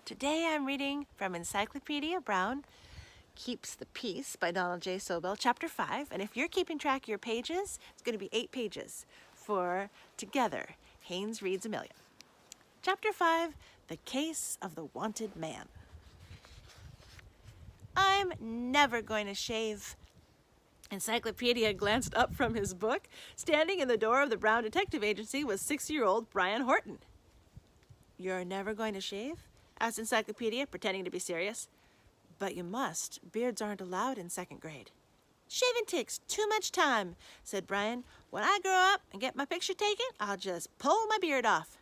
Today I'm reading from Encyclopedia Brown, Keeps the Peace by Donald J. Sobel, Chapter 5. And if you're keeping track of your pages, it's going to be 8 pages for Together, Haynes Reads a Million. Chapter 5, The Case of the Wanted Man. I'm never going to shave. Encyclopedia glanced up from his book. Standing in the door of the Brown Detective Agency was 6-year-old Brian Horton. You're never going to shave? Asked Encyclopedia, pretending to be serious. But you must. Beards aren't allowed in 2nd grade. Shaving takes too much time, said Brian. When I grow up and get my picture taken, I'll just pull my beard off.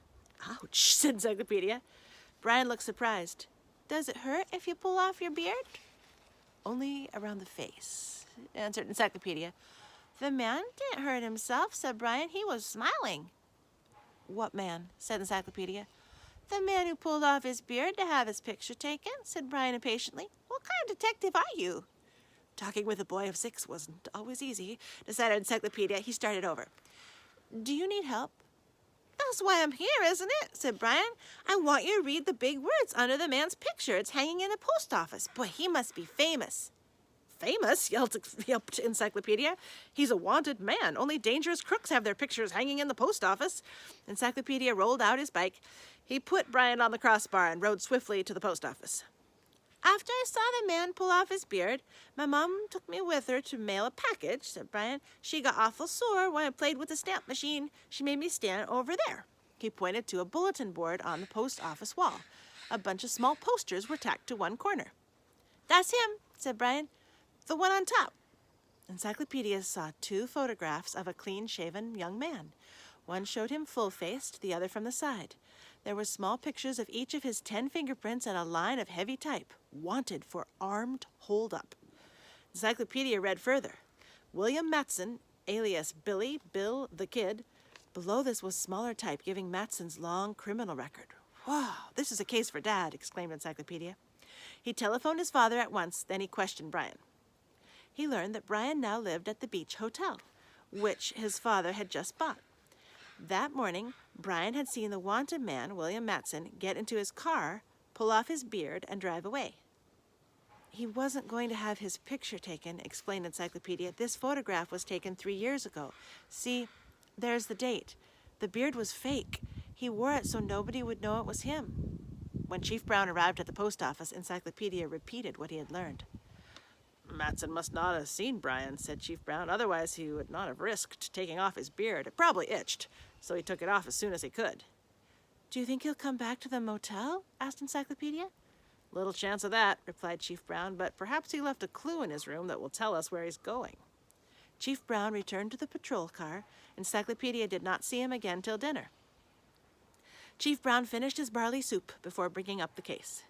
Ouch, said Encyclopedia. Brian looked surprised. Does it hurt if you pull off your beard? Only around the face, answered Encyclopedia. The man didn't hurt himself, said Brian. He was smiling. What man? Said Encyclopedia. The man who pulled off his beard to have his picture taken, said Brian impatiently. What kind of detective are you? Talking with a boy of 6 wasn't always easy, decided Encyclopedia. He started over. Do you need help? That's why I'm here, isn't it? Said Brian. I want you to read the big words under the man's picture. It's hanging in the post office. Boy, he must be famous. Famous? Yelled Encyclopedia. He's a wanted man. Only dangerous crooks have their pictures hanging in the post office. Encyclopedia rolled out his bike. He put Brian on the crossbar and rode swiftly to the post office. After I saw the man pull off his beard, my mom took me with her to mail a package, said Brian. She got awful sore when I played with the stamp machine. She made me stand over there. He pointed to a bulletin board on the post office wall. A bunch of small posters were tacked to one corner. That's him, said Brian. The one on top. Encyclopedia saw 2 photographs of a clean-shaven young man. One showed him full-faced, the other from the side. There were small pictures of each of his 10 fingerprints and a line of heavy type, wanted for armed hold-up. Encyclopedia read further. William Matson, alias Billy, Bill the Kid. Below this was smaller type, giving Matson's long criminal record. Wow, this is a case for Dad, exclaimed Encyclopedia. He telephoned his father at once, then he questioned Brian. He learned that Brian now lived at the Beach Hotel, which his father had just bought. That morning, Brian had seen the wanted man, William Matson, get into his car, pull off his beard, and drive away. He wasn't going to have his picture taken, explained Encyclopedia. This photograph was taken 3 years ago. See, there's the date. The beard was fake. He wore it so nobody would know it was him. When Chief Brown arrived at the post office, Encyclopedia repeated what he had learned. Matson must not have seen Brian, said Chief Brown. Otherwise, he would not have risked taking off his beard. It probably itched, so he took it off as soon as he could. Do you think he'll come back to the motel? Asked Encyclopedia. Little chance of that, replied Chief Brown, but perhaps he left a clue in his room that will tell us where he's going. Chief Brown returned to the patrol car. Encyclopedia did not see him again till dinner. Chief Brown finished his barley soup before bringing up the case.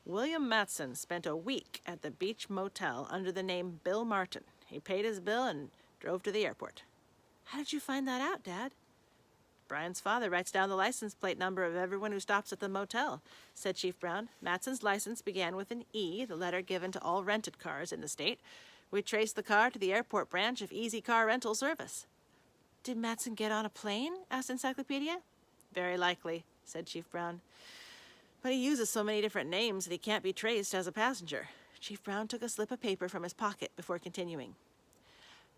William Matson spent a week at the Beach Motel under the name Bill Martin. He paid his bill and drove to the airport. How did you find that out, Dad? Brian's father writes down the license plate number of everyone who stops at the motel, said Chief Brown. Matson's license began with an E, the letter given to all rented cars in the state. We traced the car to the airport branch of Easy Car Rental Service. Did Matson get on a plane? Asked Encyclopedia. Very likely, said Chief Brown. But he uses so many different names that he can't be traced as a passenger. Chief Brown took a slip of paper from his pocket before continuing.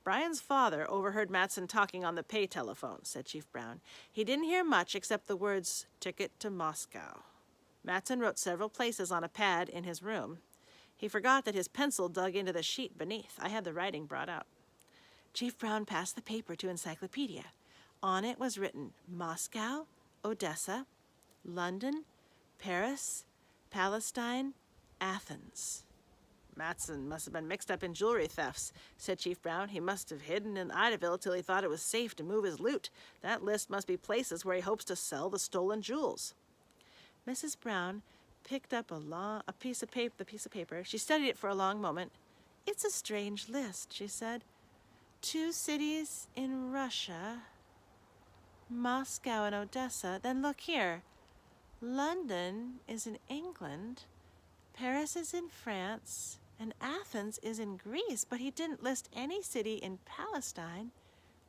Brian's father overheard Matson talking on the pay telephone, said Chief Brown. He didn't hear much except the words, ticket to Moscow. Matson wrote several places on a pad in his room. He forgot that his pencil dug into the sheet beneath. I had the writing brought out. Chief Brown passed the paper to Encyclopedia. On it was written Moscow, Odessa, London, Paris, Palestine, Athens. Matson must have been mixed up in jewelry thefts, said Chief Brown. He must have hidden in Idaville till he thought it was safe to move his loot. That list must be places where he hopes to sell the stolen jewels. Mrs. Brown picked up the piece of paper. She studied it for a long moment. It's a strange list, she said. 2 cities in Russia, Moscow and Odessa. Then look here. London is in England, Paris is in France, and Athens is in Greece, but he didn't list any city in Palestine.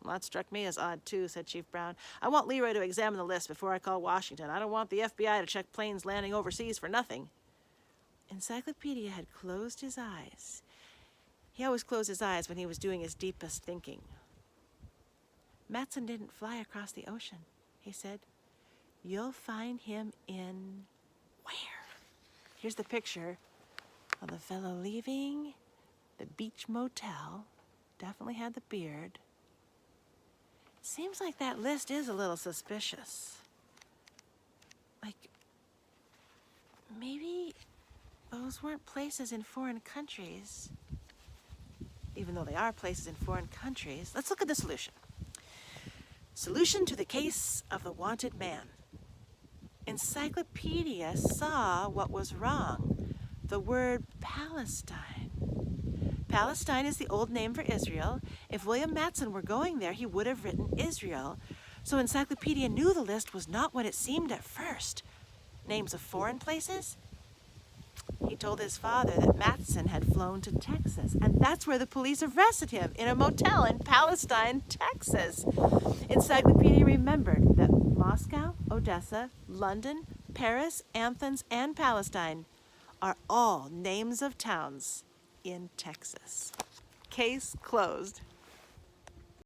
Well, that struck me as odd, too, said Chief Brown. I want Leroy to examine the list before I call Washington. I don't want the FBI to check planes landing overseas for nothing. Encyclopedia had closed his eyes. He always closed his eyes when he was doing his deepest thinking. Matson didn't fly across the ocean, he said. You'll find him in where? Here's the picture of the fellow leaving the beach motel. Definitely had the beard. Seems like that list is a little suspicious. Like, maybe those weren't places in foreign countries. Even though they are places in foreign countries. Let's look at the solution. Solution to the case of the wanted man. Encyclopedia saw what was wrong. The word Palestine. Palestine is the old name for Israel. If William Matson were going there, he would have written Israel. So Encyclopedia knew the list was not what it seemed at first. Names of foreign places? He told his father that Matson had flown to Texas, and that's where the police arrested him, in a motel in Palestine, Texas. Encyclopedia remembered that Moscow, Odessa, London, Paris, Athens, and Palestine are all names of towns in Texas. Case closed.